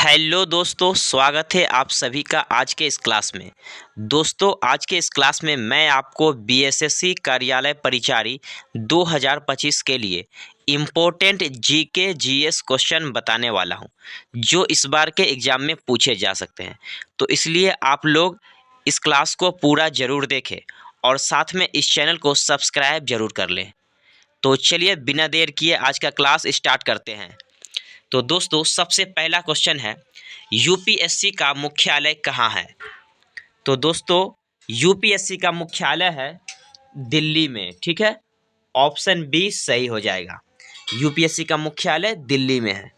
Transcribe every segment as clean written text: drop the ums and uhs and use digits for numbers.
Hello दोस्तों, स्वागत है आप सभी का आज के इस क्लास में। दोस्तों, आज के इस क्लास में मैं आपको बीएसएससी कार्यालय परिचारी 2025 के लिए इम्पोर्टेंट जीके जीएस क्वेश्चन बताने वाला हूं, जो इस बार के एग्ज़ाम में पूछे जा सकते हैं। तो इसलिए आप लोग इस क्लास को पूरा ज़रूर देखें और साथ में इस चैनल को सब्सक्राइब ज़रूर कर लें। तो चलिए बिना देर किए आज का क्लास स्टार्ट करते हैं। तो दोस्तों, सबसे पहला क्वेश्चन है, यूपीएससी का मुख्यालय कहाँ है? तो दोस्तों, यूपीएससी का मुख्यालय है दिल्ली में। ठीक है, ऑप्शन बी सही हो जाएगा। यूपीएससी का मुख्यालय दिल्ली में है।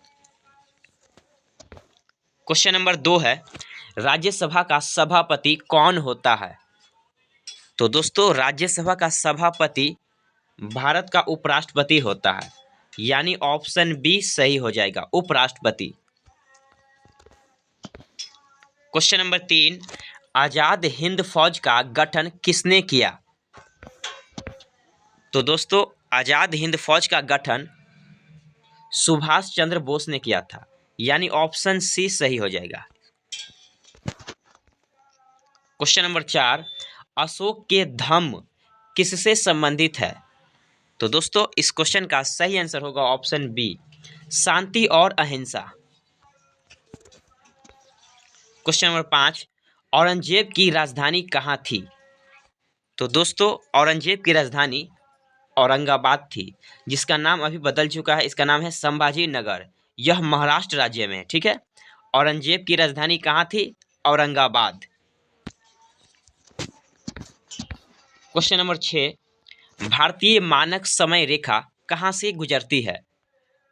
क्वेश्चन नंबर 2 है, राज्यसभा का सभापति कौन होता है? तो दोस्तों, राज्यसभा का सभापति भारत का उपराष्ट्रपति होता है, यानी ऑप्शन बी सही हो जाएगा, उपराष्ट्रपति। क्वेश्चन नंबर 3, आजाद हिंद फौज का गठन किसने किया? तो दोस्तों, आजाद हिंद फौज का गठन सुभाष चंद्र बोस ने किया था, यानी ऑप्शन सी सही हो जाएगा। क्वेश्चन नंबर 4, अशोक के धम्म किससे संबंधित है? तो दोस्तों, इस क्वेश्चन का सही आंसर होगा ऑप्शन बी, शांति और अहिंसा। क्वेश्चन नंबर 5, औरंगजेब की राजधानी कहाँ थी? तो दोस्तों, औरंगजेब की राजधानी औरंगाबाद थी, जिसका नाम अभी बदल चुका है। इसका नाम है संभाजी नगर। यह महाराष्ट्र राज्य में है। ठीक है, औरंगजेब की राजधानी कहाँ थी? औरंगाबाद। क्वेश्चन नंबर 6, भारतीय मानक समय रेखा कहाँ से गुजरती है?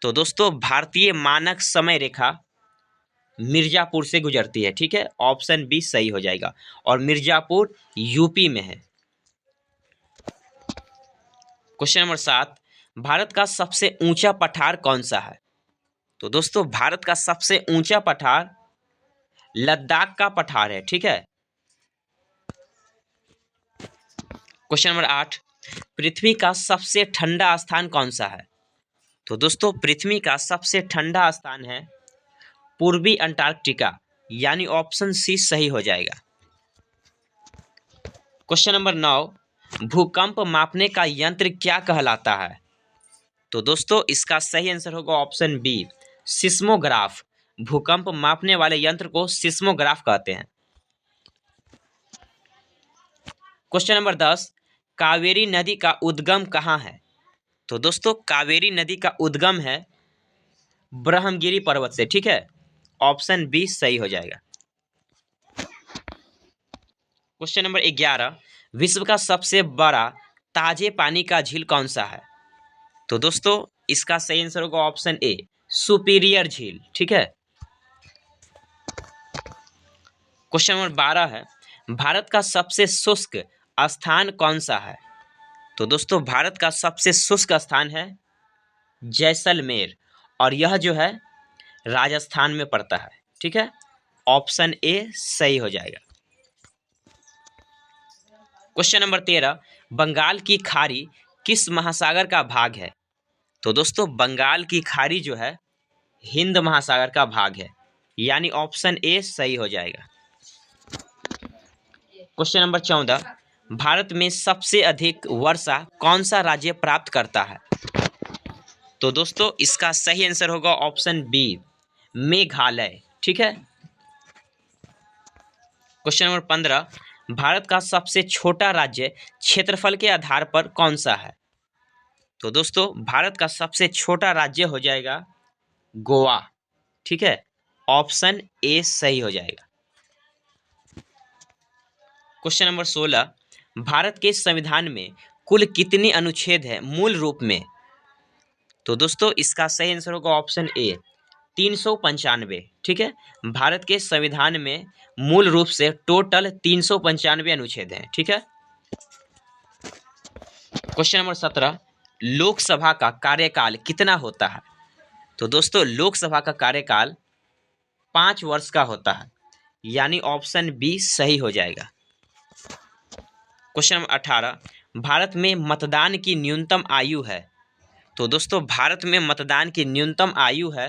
तो दोस्तों, भारतीय मानक समय रेखा मिर्जापुर से गुजरती है। ठीक है, ऑप्शन बी सही हो जाएगा, और मिर्जापुर यूपी में है। क्वेश्चन नंबर 7, भारत का सबसे ऊंचा पठार कौन सा है? तो दोस्तों, भारत का सबसे ऊंचा पठार लद्दाख का पठार है। ठीक है। क्वेश्चन नंबर 8, पृथ्वी का सबसे ठंडा स्थान कौन सा है? तो दोस्तों, पृथ्वी का सबसे ठंडा स्थान है पूर्वी अंटार्कटिका, यानी ऑप्शन सी सही हो जाएगा। क्वेश्चन नंबर 9, भूकंप मापने का यंत्र क्या कहलाता है? तो दोस्तों, इसका सही आंसर होगा ऑप्शन बी, सिस्मोग्राफ। भूकंप मापने वाले यंत्र को सिस्मोग्राफ कहते हैं। क्वेश्चन नंबर 10, कावेरी नदी का उद्गम कहाँ है? तो दोस्तों, कावेरी नदी का उद्गम है ब्रह्मगिरी पर्वत से। ठीक है, ऑप्शन बी सही हो जाएगा। क्वेश्चन नंबर 11, विश्व का सबसे बड़ा ताजे पानी का झील कौन सा है? तो दोस्तों, इसका सही आंसर होगा ऑप्शन ए, सुपीरियर झील। ठीक है। क्वेश्चन नंबर 12 है, भारत का सबसे शुष्क स्थान कौन सा है? तो दोस्तों, भारत का सबसे शुष्क स्थान है जैसलमेर, और यह जो है राजस्थान में पड़ता है। ठीक है, ऑप्शन ए सही हो जाएगा। क्वेश्चन नंबर 13, बंगाल की खाड़ी किस महासागर का भाग है? तो दोस्तों, बंगाल की खाड़ी जो है हिंद महासागर का भाग है, यानी ऑप्शन ए सही हो जाएगा। क्वेश्चन नंबर 14, भारत में सबसे अधिक वर्षा कौन सा राज्य प्राप्त करता है? तो दोस्तों, इसका सही आंसर होगा ऑप्शन बी, मेघालय। ठीक है। क्वेश्चन नंबर 15, भारत का सबसे छोटा राज्य क्षेत्रफल के आधार पर कौन सा है? तो दोस्तों, भारत का सबसे छोटा राज्य हो जाएगा गोवा। ठीक है, ऑप्शन ए सही हो जाएगा। क्वेश्चन नंबर 16, भारत के संविधान में कुल कितनी अनुच्छेद है मूल रूप में? तो दोस्तों, इसका सही आंसर होगा ऑप्शन ए, 395। ठीक है, भारत के संविधान में मूल रूप से टोटल 395 अनुच्छेद हैं। ठीक है। क्वेश्चन नंबर 17, लोकसभा का कार्यकाल कितना होता है? तो दोस्तों, लोकसभा का कार्यकाल 5 वर्ष का होता है, यानी ऑप्शन बी सही हो जाएगा। क्वेश्चन नंबर 18, भारत में मतदान की न्यूनतम आयु है? तो दोस्तों, भारत में मतदान की न्यूनतम आयु है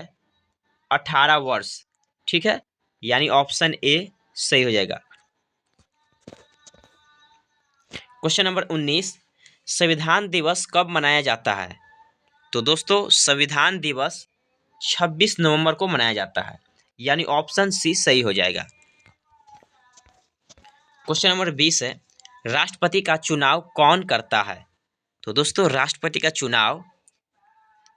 18 वर्ष, ठीक है, यानी ऑप्शन ए सही हो जाएगा। क्वेश्चन नंबर 19, संविधान दिवस कब मनाया जाता है? तो दोस्तों संविधान दिवस 26 नवंबर को मनाया जाता है, यानी ऑप्शन सी सही हो जाएगा। क्वेश्चन नंबर 20 है, राष्ट्रपति का चुनाव कौन करता है? तो दोस्तों राष्ट्रपति का चुनाव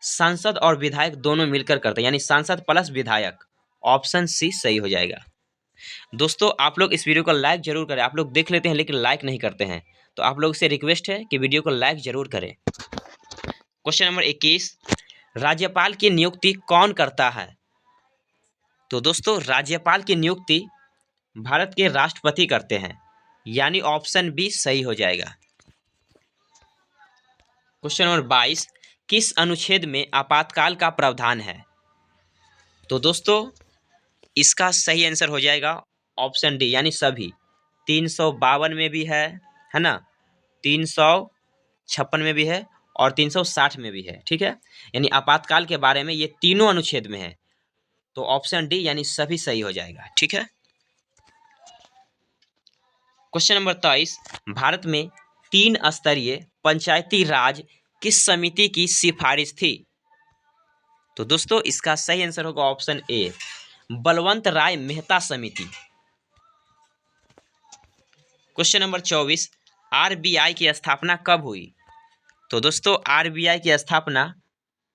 सांसद और विधायक दोनों मिलकर करते हैं, यानी सांसद प्लस विधायक। ऑप्शन सी सही हो जाएगा। दोस्तों आप लोग इस वीडियो को लाइक जरूर करें। आप लोग देख लेते हैं लेकिन लाइक नहीं करते हैं, तो आप लोग से रिक्वेस्ट है कि वीडियो को लाइक जरूर करें। क्वेश्चन नंबर 21, राज्यपाल की नियुक्ति कौन करता है? तो दोस्तों राज्यपाल की नियुक्ति भारत के राष्ट्रपति करते हैं, यानी ऑप्शन बी सही हो जाएगा। क्वेश्चन नंबर 22, किस अनुच्छेद में आपातकाल का प्रावधान है? तो दोस्तों इसका सही आंसर हो जाएगा ऑप्शन डी, यानी सभी। 352 में भी है ना, 356 में भी है और 360 में भी है, ठीक है, यानी आपातकाल के बारे में ये तीनों अनुच्छेद में है, तो ऑप्शन डी यानी सभी सही हो जाएगा, ठीक है। क्वेश्चन नंबर 23, भारत में 3 स्तरीय पंचायती राज किस समिति की सिफारिश थी? तो दोस्तों इसका सही आंसर होगा ऑप्शन ए, बलवंत राय मेहता समिति। क्वेश्चन नंबर 24, आरबीआई की स्थापना कब हुई? तो दोस्तों आरबीआई की स्थापना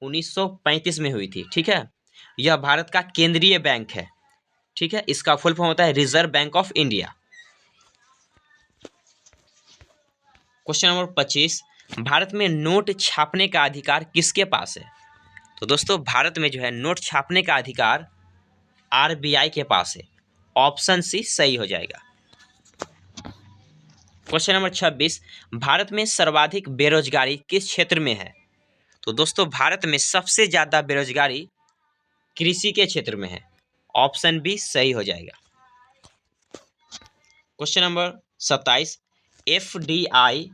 1935 में हुई थी, ठीक है। यह भारत का केंद्रीय बैंक है, ठीक है, इसका फुल फॉर्म होता है reserve bank of India. Question number 25, Bharat में नोट छापने का अधिकार किसके पास है? तो दोस्तों भारत में जो है नोट छापने का अधिकार आरबीआई के पास है, ऑप्शन सी सही हो जाएगा। क्वेश्चन नंबर 26, भारत में सर्वाधिक बेरोजगारी किस क्षेत्र में है? तो दोस्तों भारत में सबसे ज्यादा बेरोजगारी कृषि के क्षेत्र में है, ऑप्शन बी सही हो जाएगा। क्वेश्चन नंबर 27, एफडीआई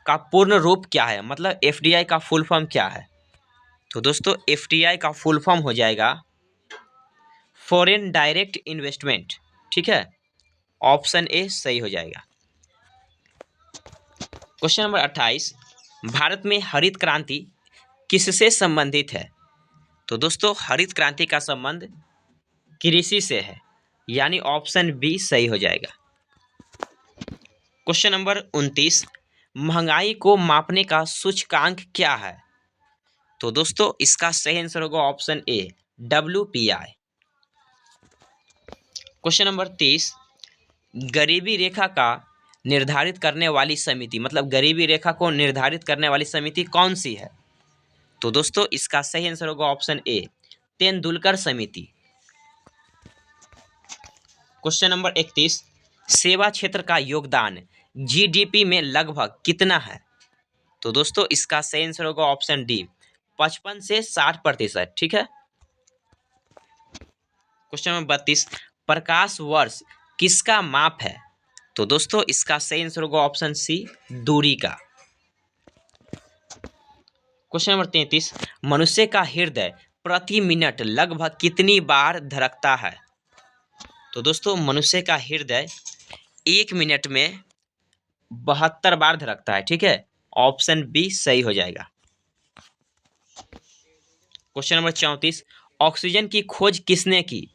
का पूर्ण रूप क्या है, मतलब एफडीआई का फुल फॉर्म क्या है? तो दोस्तों एफडीआई का फुल फॉर्म हो जाएगा फॉरेन डायरेक्ट इन्वेस्टमेंट, ठीक है, ऑप्शन ए सही हो जाएगा। क्वेश्चन नंबर 28, भारत में हरित क्रांति किससे संबंधित है? तो दोस्तों हरित क्रांति का संबंध कृषि से है, यानी ऑप्शन बी सही हो जाएगा। क्वेश्चन नंबर 29, महंगाई को मापने का सूचकांक क्या है? तो दोस्तों इसका सही आंसर होगा option A, WPI। Question number 30, गरीबी रेखा का निर्धारित करने वाली समिति, मतलब गरीबी रेखा को निर्धारित करने वाली समिति कौन सी है? तो दोस्तों इसका सही आंसर होगा ऑप्शन ए, तेंदुलकर समिति। क्वेश्चन नंबर 31, सेवा क्षेत्र का योगदान जीडीपी में लगभग कितना है? तो दोस्तों इसका सही आंसर होगा ऑप्शन डी, 55 से 60%, ठीक है। क्वेश्चन नंबर 32, प्रकाश वर्ष किसका माप है? तो दोस्तों इसका सही आंसर होगा ऑप्शन सी, दूरी का। क्वेश्चन नंबर 33, मनुष्य का हृदय प्रति मिनट लगभग कितनी बार धड़कता है? तो दोस्तों मनुष्य का हृदय 1 मिनट में 72 बार धड़कता है, ठीक है, ऑप्शन बी सही हो जाएगा। क्वेश्चन नंबर 34, ऑक्सीजन की खोज किसने की?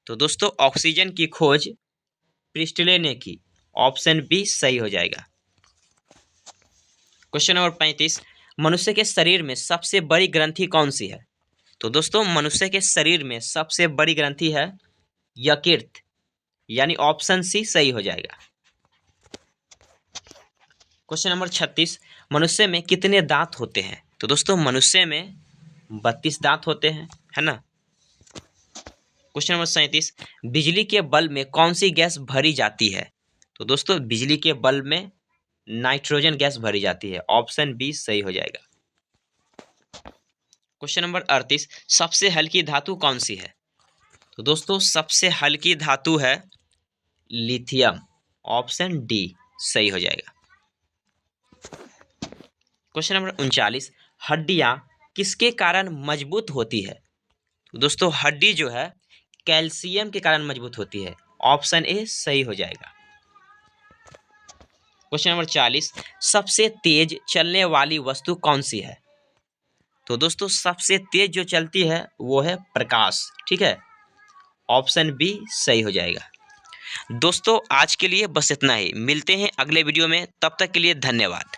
तो दोस्तों ऑक्सीजन की खोज प्रिस्टले ने की, ऑप्शन बी सही हो जाएगा। क्वेश्चन नंबर 35, मनुष्य के शरीर में सबसे बड़ी ग्रंथि कौन सी है? तो दोस्तों मनुष्य के शरीर में सबसे बड़ी ग्रंथि है यकृत, यानी ऑप्शन सी सही हो जाएगा। क्वेश्चन नंबर 36, मनुष्य में कितने दांत होते हैं? तो दोस्तों मनुष्य में 32 दांत होते हैं, है ना। क्वेश्चन नंबर 37, बिजली के बल्ब में कौन सी गैस भरी जाती है? तो दोस्तों बिजली के बल्ब में नाइट्रोजन गैस भरी जाती है, ऑप्शन बी सही हो जाएगा। क्वेश्चन नंबर 38, सबसे हल्की धातु कौन सी है? तो दोस्तों सबसे हल्की धातु है लिथियम, ऑप्शन डी सही हो जाएगा। क्वेश्चन नंबर 39, हड्डियां किसके कारण मजबूत होती है? तो दोस्तों हड्डी जो है कैल्शियम के कारण मजबूत होती है। ऑप्शन ए सही हो जाएगा। क्वेश्चन नंबर 40, सबसे तेज चलने वाली वस्तु कौन सी है? तो दोस्तों सबसे तेज जो चलती है वो है प्रकाश। ठीक है, ऑप्शन बी सही हो जाएगा। दोस्तों आज के लिए बस इतना ही, मिलते हैं अगले वीडियो में, तब तक के लिए धन्यवाद।